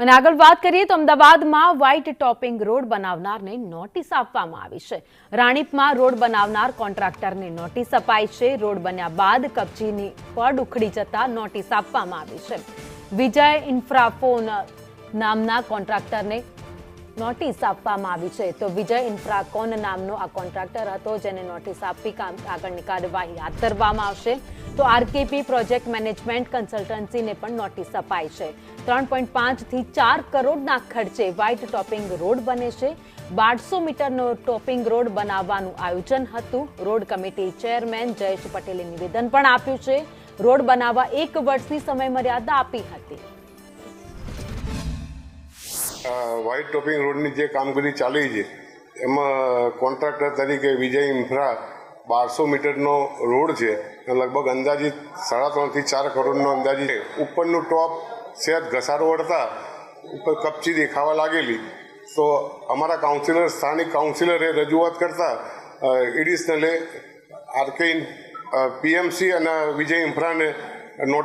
અને આગળ વાત કરીએ તો અમદાવાદમાં વ્હાઇટ ટોપિંગ રોડ બનાવનારને નોટિસ આપવામાં આવી છે। રાણીપમાં રોડ બનાવનાર કોન્ટ્રાક્ટરને નોટિસ અપાઈ છે। રોડ બન્યા બાદ કપચીની પડ ઉખડી જતા નોટિસ આપવામાં આવી છે। વિજય ઇન્ફ્રાફોન નામના કોન્ટ્રાક્ટરને નોટિસ આપવામાં આવી છે। તો વિજય ઇન્ફ્રાકોન નામનો આ કોન્ટ્રાક્ટર હતો, જેને નોટિસ આપી આગળની કાર્યવાહી હાથ ધરવામાં આવશે। તો આરકેપી પ્રોજેક્ટ મેનેજમેન્ટ કન્સલ્ટન્સીને પણ નોટિસ અપાઈ છે। 3.5 થી 4 કરોડના ખર્ચે વ્હાઇટ ટોપિંગ રોડ બને છે। 1200 મીટરનો ટોપિંગ રોડ બનાવવાનું આયોજન હતું। રોડ કમિટી ચેરમેન જયેશ પટેલે નિવેદન પણ આપ્યું છે। રોડ બનાવવા 1 વર્ષની સમયમર્યાદા આપી હતી। વ્હાઇટ ટોપિંગ રોડની જે કામગીરી ચાલી છે એમાં કોન્ટ્રાક્ટર તરીકે વિજય ઇન્ફ્રા 1200 મીટરનો રોડ છે, લગભગ અંદાજિત 3.5 થી 4 કરોડનો અંદાજિત છે। ઉપરનું ટોપ સહેજ ઘસારો વળતા ઉપર કપચી દેખાવા લાગેલી, તો અમારા કાઉન્સિલર સ્થાનિક કાઉન્સિલરે રજૂઆત કરતા એડિશનલે આરકે પીએમસી અને વિજય ઇન્ફ્રાને નોટિસ